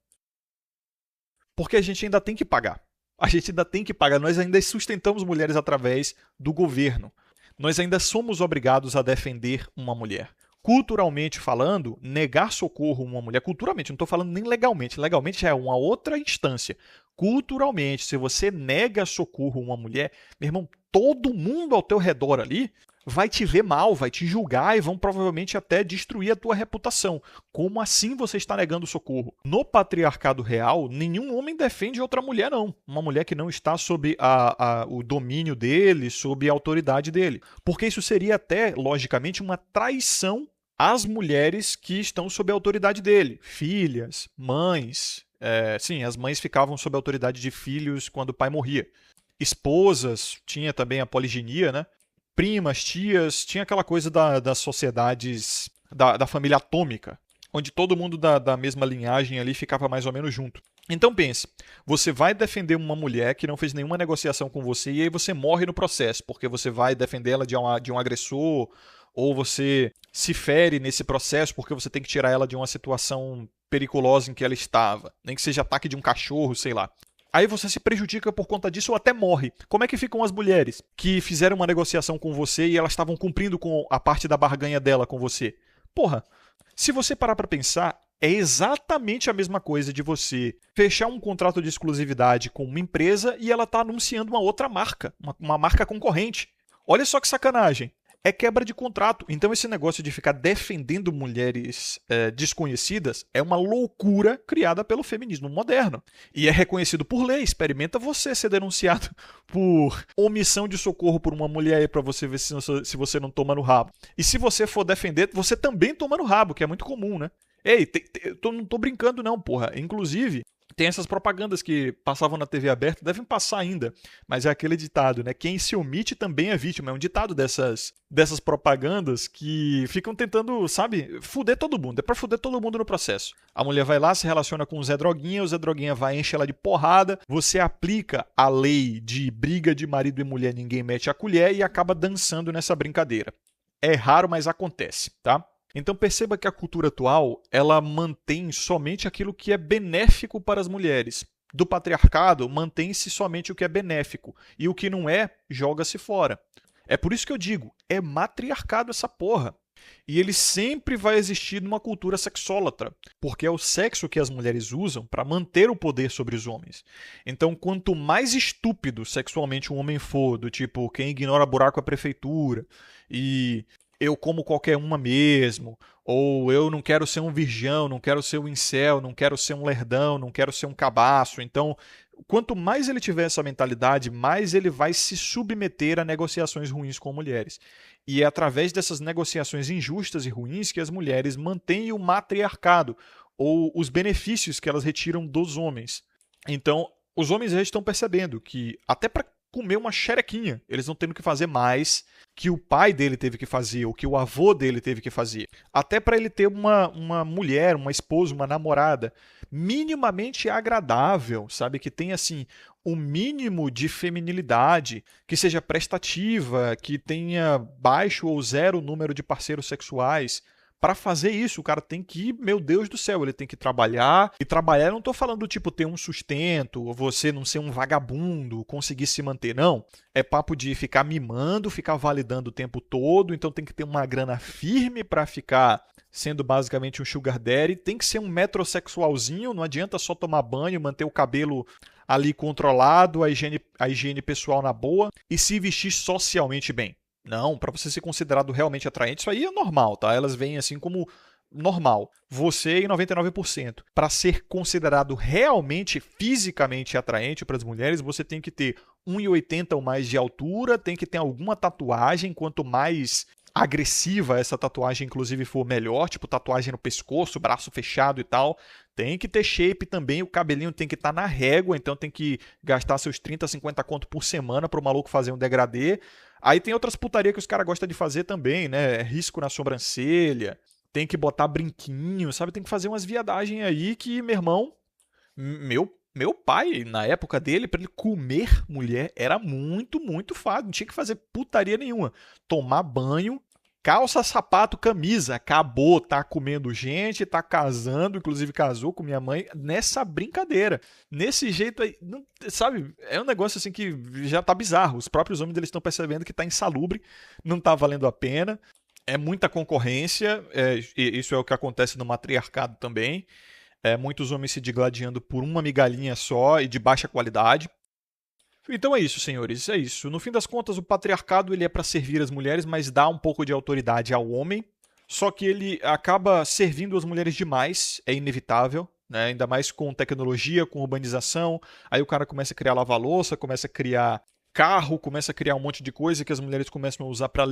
Porque a gente ainda tem que pagar. A gente ainda tem que pagar. Nós ainda sustentamos mulheres através do governo. Nós ainda somos obrigados a defender uma mulher. Culturalmente falando, negar socorro a uma mulher, culturalmente, não estou falando nem legalmente, legalmente já é uma outra instância. Culturalmente, se você nega socorro a uma mulher, meu irmão, todo mundo ao teu redor ali vai te ver mal, vai te julgar e vão provavelmente até destruir a tua reputação. Como assim você está negando socorro? No patriarcado real, nenhum homem defende outra mulher, não. Uma mulher que não está sob o domínio dele, sob a autoridade dele. Porque isso seria até, logicamente, uma traição às mulheres que estão sob a autoridade dele. Filhas, mães. Sim, as mães ficavam sob a autoridade de filhos quando o pai morria. Esposas, tinha também a poliginia, né? Primas, tias, tinha aquela coisa das sociedades da família atômica, onde todo mundo da mesma linhagem ali ficava mais ou menos junto. Então pense, você vai defender uma mulher que não fez nenhuma negociação com você e aí você morre no processo, porque você vai defendê-la de um agressor, ou você se fere nesse processo porque você tem que tirar ela de uma situação periculosa em que ela estava, nem que seja ataque de um cachorro, sei lá. Aí você se prejudica por conta disso ou até morre. Como é que ficam as mulheres que fizeram uma negociação com você e elas estavam cumprindo com a parte da barganha dela com você? Porra, se você parar pra pensar, é exatamente a mesma coisa de você fechar um contrato de exclusividade com uma empresa e ela tá anunciando uma outra marca, uma marca concorrente. Olha só que sacanagem. É quebra de contrato. Então esse negócio de ficar defendendo mulheres desconhecidas é uma loucura criada pelo feminismo moderno. E é reconhecido por lei. Experimenta você ser denunciado por omissão de socorro por uma mulher aí pra você ver se você não toma no rabo. E se você for defender, você também toma no rabo, que é muito comum, né? Ei, não tô brincando não, porra. Inclusive, tem essas propagandas que passavam na TV aberta, devem passar ainda, mas é aquele ditado, né? Quem se omite também é vítima. É um ditado dessas propagandas que ficam tentando, sabe, fuder todo mundo. É pra fuder todo mundo no processo. A mulher vai lá, se relaciona com o Zé Droguinha vai encher ela de porrada, você aplica a lei de briga de marido e mulher, ninguém mete a colher e acaba dançando nessa brincadeira. É raro, mas acontece, tá? Então perceba que a cultura atual, ela mantém somente aquilo que é benéfico para as mulheres. Do patriarcado, mantém-se somente o que é benéfico. E o que não é, joga-se fora. É por isso que eu digo, é matriarcado essa porra. E ele sempre vai existir numa cultura sexólatra, porque é o sexo que as mulheres usam para manter o poder sobre os homens. Então, quanto mais estúpido sexualmente um homem for, do tipo, quem ignora buraco é a prefeitura, e eu como qualquer uma mesmo, ou eu não quero ser um virgão, não quero ser um incel, não quero ser um lerdão, não quero ser um cabaço. Então, quanto mais ele tiver essa mentalidade, mais ele vai se submeter a negociações ruins com mulheres. E é através dessas negociações injustas e ruins que as mulheres mantêm o matriarcado, ou os benefícios que elas retiram dos homens. Então, os homens já estão percebendo que, até para comer uma xerequinha, eles não tendo que fazer mais que o pai dele teve que fazer, ou que o avô dele teve que fazer. Até para ele ter uma mulher, uma esposa, uma namorada minimamente agradável, sabe? Que tenha, assim, um mínimo de feminilidade, que seja prestativa, que tenha baixo ou zero número de parceiros sexuais. Para fazer isso, o cara tem que, meu Deus do céu, ele tem que trabalhar. E trabalhar, eu não estou falando tipo ter um sustento, ou você não ser um vagabundo, conseguir se manter, não. É papo de ficar mimando, ficar validando o tempo todo, então tem que ter uma grana firme para ficar sendo basicamente um sugar daddy. Tem que ser um metrosexualzinho, não adianta só tomar banho, manter o cabelo ali controlado, a higiene pessoal na boa e se vestir socialmente bem. Não, para você ser considerado realmente atraente, isso aí é normal, tá? Elas veem assim como normal. Você e 99%. Para ser considerado realmente fisicamente atraente para as mulheres, você tem que ter 1,80 ou mais de altura, tem que ter alguma tatuagem, quanto mais agressiva essa tatuagem inclusive for, melhor, tipo tatuagem no pescoço, braço fechado e tal. Tem que ter shape também, o cabelinho tem que estar na régua, então tem que gastar seus 30, 50 conto por semana para o maluco fazer um degradê. Aí tem outras putaria que os caras gostam de fazer também, né? Risco na sobrancelha, tem que botar brinquinho, sabe? Tem que fazer umas viadagens aí que, meu irmão, meu pai, na época dele, para ele comer mulher, era muito, muito fácil. Não tinha que fazer putaria nenhuma. Tomar banho, calça, sapato, camisa. Acabou, tá comendo gente, tá casando, inclusive casou com minha mãe, nessa brincadeira. Nesse jeito aí, não, sabe? É um negócio assim que já tá bizarro. Os próprios homens eles estão percebendo que tá insalubre, não tá valendo a pena. É muita concorrência, isso é o que acontece no matriarcado também. Muitos homens se digladiando por uma migalhinha só e de baixa qualidade. Então é isso, senhores, é isso. No fim das contas, o patriarcado ele é para servir as mulheres, mas dá um pouco de autoridade ao homem. Só que ele acaba servindo as mulheres demais, é inevitável, né? Ainda mais com tecnologia, com urbanização. Aí o cara começa a criar lava-louça, começa a criar carro, começa a criar um monte de coisa que as mulheres começam a usar para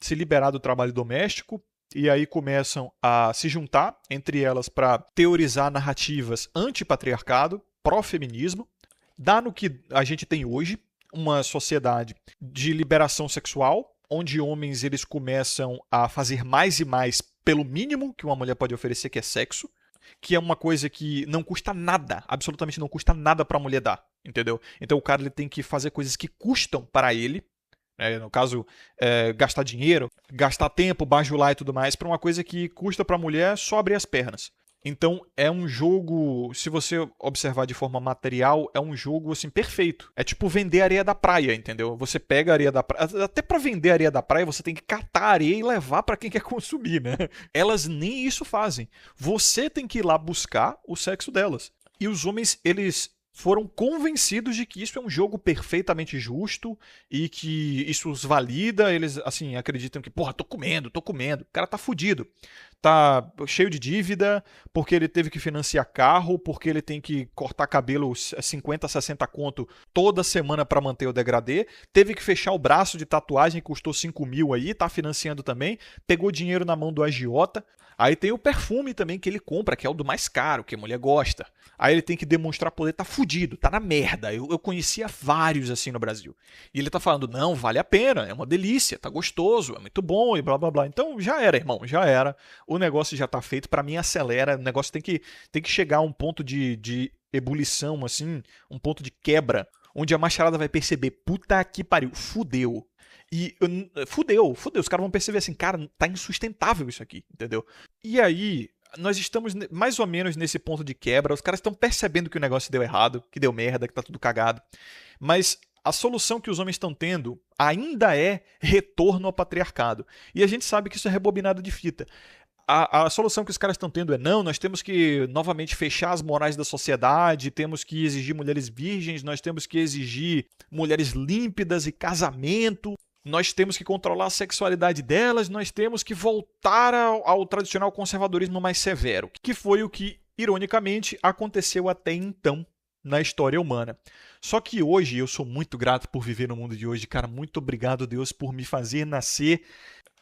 se liberar do trabalho doméstico. E aí começam a se juntar entre elas para teorizar narrativas anti-patriarcado, pró-feminismo. Dá no que a gente tem hoje, uma sociedade de liberação sexual, onde homens eles começam a fazer mais e mais pelo mínimo que uma mulher pode oferecer, que é sexo, que é uma coisa que não custa nada, absolutamente não custa nada para a mulher dar, entendeu? Então o cara ele tem que fazer coisas que custam para ele, no caso, gastar dinheiro, gastar tempo, bajular e tudo mais, para uma coisa que custa para a mulher só abrir as pernas. Então é um jogo, se você observar de forma material, é um jogo assim perfeito. É tipo vender areia da praia, entendeu? Você pega a areia da praia, até para vender areia da praia, você tem que catar a areia e levar para quem quer consumir, né? Elas nem isso fazem. Você tem que ir lá buscar o sexo delas. E os homens, eles foram convencidos de que isso é um jogo perfeitamente justo e que isso os valida. Eles, assim, acreditam que, porra, tô comendo. O cara tá fudido. Tá cheio de dívida, porque ele teve que financiar carro, porque ele tem que cortar cabelo 50, 60 conto toda semana para manter o degradê. Teve que fechar o braço de tatuagem, custou 5 mil aí, tá financiando também. Pegou dinheiro na mão do agiota. Aí tem o perfume também que ele compra, que é o do mais caro, que a mulher gosta. Aí ele tem que demonstrar poder, tá fudido, tá na merda. Eu conhecia vários assim no Brasil. E ele tá falando, não, vale a pena, é uma delícia, tá gostoso, é muito bom e blá blá blá. Então já era, irmão, já era. O negócio já tá feito, pra mim acelera. O negócio tem que chegar a um ponto de ebulição, assim, um ponto de quebra, onde a macharada vai perceber, puta que pariu, fudeu. E fudeu, os caras vão perceber assim, cara, tá insustentável isso aqui, entendeu? E aí, nós estamos mais ou menos nesse ponto de quebra, os caras estão percebendo que o negócio deu errado, que deu merda, que tá tudo cagado, mas a solução que os homens estão tendo ainda é retorno ao patriarcado. E a gente sabe que isso é rebobinado de fita. A solução que os caras estão tendo é não, nós temos que novamente fechar as morais da sociedade, temos que exigir mulheres virgens, nós temos que exigir mulheres límpidas e casamento, nós temos que controlar a sexualidade delas, nós temos que voltar ao tradicional conservadorismo mais severo, que foi o que, ironicamente, aconteceu até então na história humana. Só que hoje eu sou muito grato por viver no mundo de hoje, cara. Muito obrigado, Deus, por me fazer nascer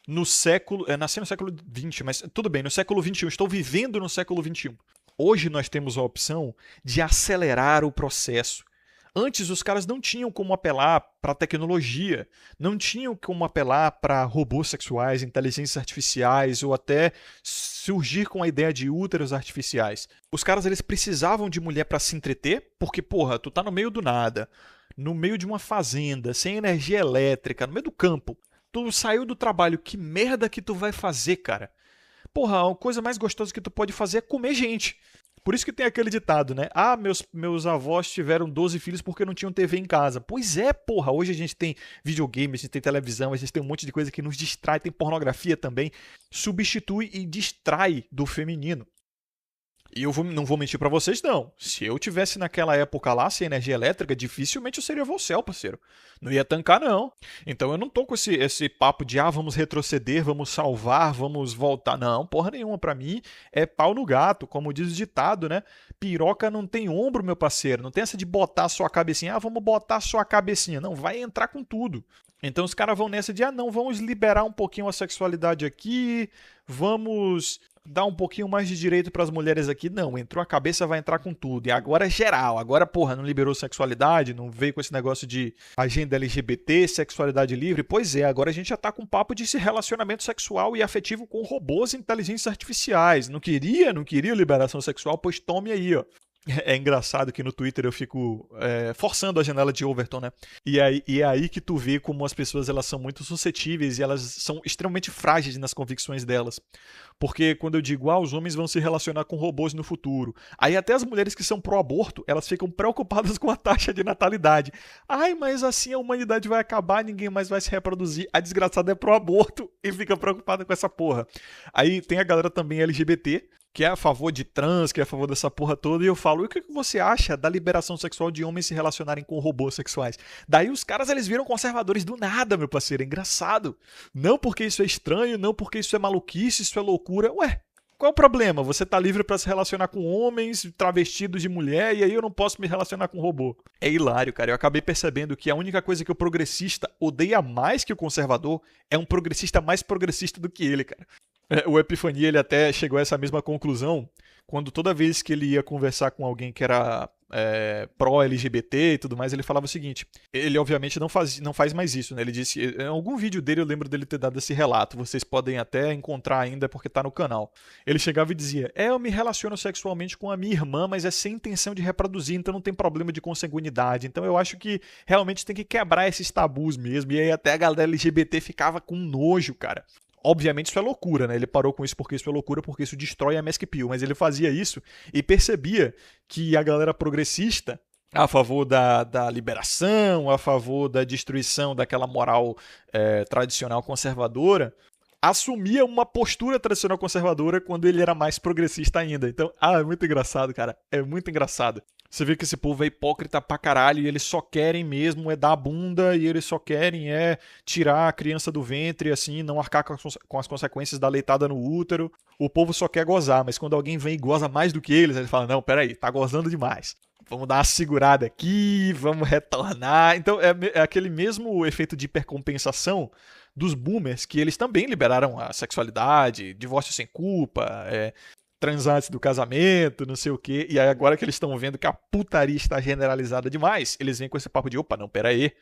no século... nasci no século XX, mas tudo bem, no século XXI. Estou vivendo no século XXI. Hoje nós temos a opção de acelerar o processo. Antes, os caras não tinham como apelar para tecnologia, não tinham como apelar para robôs sexuais, inteligências artificiais ou até surgir com a ideia de úteros artificiais. Os caras eles precisavam de mulher para se entreter, porque, porra, tu tá no meio do nada, no meio de uma fazenda, sem energia elétrica, no meio do campo. Tu saiu do trabalho, que merda que tu vai fazer, cara? Porra, a coisa mais gostosa que tu pode fazer é comer gente. Por isso que tem aquele ditado, né? Ah, meus avós tiveram 12 filhos porque não tinham TV em casa. Pois é, porra. Hoje a gente tem videogame, a gente tem televisão, a gente tem um monte de coisa que nos distrai. Tem pornografia também. Substitui e distrai do feminino. E não vou mentir pra vocês, não. Se eu tivesse naquela época lá, sem energia elétrica, dificilmente eu seria Volcel, parceiro. Não ia tancar, não. Então eu não tô com esse papo de, vamos retroceder, vamos salvar, vamos voltar. Não, porra nenhuma. Pra mim é pau no gato, como diz o ditado, né? Piroca não tem ombro, meu parceiro. Não tem essa de botar só a cabecinha. Vamos botar só a cabecinha. Não, vai entrar com tudo. Então os caras vão nessa de, não, vamos liberar um pouquinho a sexualidade aqui, vamos dar um pouquinho mais de direito para as mulheres aqui. Não, entrou a cabeça, vai entrar com tudo. E agora é geral. Agora, porra, não liberou sexualidade, não veio com esse negócio de agenda LGBT, sexualidade livre. Pois é, agora a gente já tá com papo de relacionamento sexual e afetivo com robôs e inteligências artificiais. Não queria liberação sexual? Pois tome aí, ó. É engraçado que no Twitter eu fico forçando a janela de Overton, né? E é aí que tu vê como as pessoas elas são muito suscetíveis e elas são extremamente frágeis nas convicções delas. Porque quando eu digo, os homens vão se relacionar com robôs no futuro, aí até as mulheres que são pró-aborto, elas ficam preocupadas com a taxa de natalidade. Mas assim a humanidade vai acabar, ninguém mais vai se reproduzir. A desgraçada é pró-aborto e fica preocupada com essa porra. Aí tem a galera também LGBT, que é a favor de trans, que é a favor dessa porra toda, e eu falo, e o que você acha da liberação sexual de homens se relacionarem com robôs sexuais? Daí os caras, eles viram conservadores do nada, meu parceiro, é engraçado. Não porque isso é estranho, não porque isso é maluquice, isso é loucura. Ué, qual é o problema? Você tá livre pra se relacionar com homens travestidos de mulher, e aí eu não posso me relacionar com robô. É hilário, cara. Eu acabei percebendo que a única coisa que o progressista odeia mais que o conservador é um progressista mais progressista do que ele, cara. O Epifania ele até chegou a essa mesma conclusão quando toda vez que ele ia conversar com alguém que era pró-LGBT e tudo mais, ele falava o seguinte, ele obviamente não faz mais isso, né? Ele disse, em algum vídeo dele eu lembro dele ter dado esse relato, vocês podem até encontrar ainda porque tá no canal. Ele chegava e dizia, eu me relaciono sexualmente com a minha irmã, mas é sem intenção de reproduzir, então não tem problema de consanguinidade, então eu acho que realmente tem que quebrar esses tabus mesmo, e aí até a galera LGBT ficava com nojo, cara. Obviamente isso é loucura, né? Ele parou com isso porque isso é loucura, porque isso destrói a Mask Pill, mas ele fazia isso e percebia que a galera progressista, a favor da liberação, a favor da destruição daquela moral tradicional conservadora, assumia uma postura tradicional conservadora quando ele era mais progressista ainda. Então, é muito engraçado, cara. É muito engraçado. Você vê que esse povo é hipócrita pra caralho e eles só querem mesmo dar a bunda e eles só querem tirar a criança do ventre, assim, não arcar com as consequências da leitada no útero. O povo só quer gozar, mas quando alguém vem e goza mais do que eles, ele fala, não, peraí, tá gozando demais. Vamos dar uma segurada aqui, vamos retornar. Então é aquele mesmo efeito de hipercompensação dos boomers, que eles também liberaram a sexualidade, divórcio sem culpa, transar antes do casamento, não sei o quê. E aí agora que eles estão vendo que a putaria está generalizada demais, eles vêm com esse papo de, opa, não, pera aí,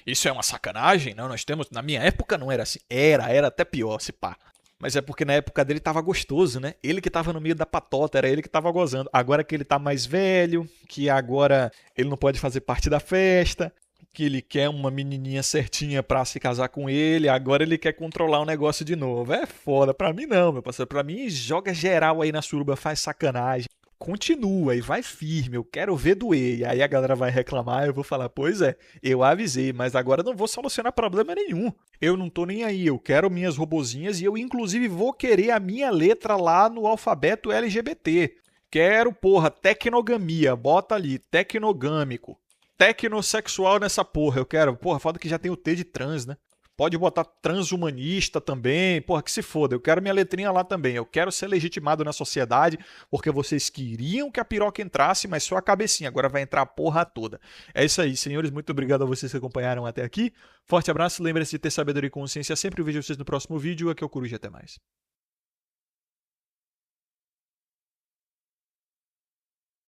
isso é uma sacanagem? Não, nós temos, na minha época não era assim, era até pior, se pá. Mas é porque na época dele tava gostoso, né? Ele que tava no meio da patota, era ele que tava gozando. Agora que ele tá mais velho, que agora ele não pode fazer parte da festa, que ele quer uma menininha certinha pra se casar com ele, agora ele quer controlar o negócio de novo. É foda, pra mim não, meu parceiro. Pra mim, joga geral aí na suruba, faz sacanagem. Continua e vai firme, eu quero ver doer. E aí a galera vai reclamar, eu vou falar, pois é, eu avisei, mas agora não vou solucionar problema nenhum. Eu não tô nem aí, eu quero minhas robozinhas e eu inclusive vou querer a minha letra lá no alfabeto LGBT. Quero, porra, tecnogamia, bota ali, tecnogâmico. Tecnosexual nessa porra, eu quero. Porra, foda que já tem o T de trans, né? Pode botar transhumanista também, porra, que se foda. Eu quero minha letrinha lá também. Eu quero ser legitimado na sociedade, porque vocês queriam que a piroca entrasse, mas só a cabecinha. Agora vai entrar a porra toda. É isso aí, senhores. Muito obrigado a vocês que acompanharam até aqui. Forte abraço. Lembre-se de ter sabedoria e consciência sempre. Eu vejo vocês no próximo vídeo. Aqui é o Coruja. Até mais.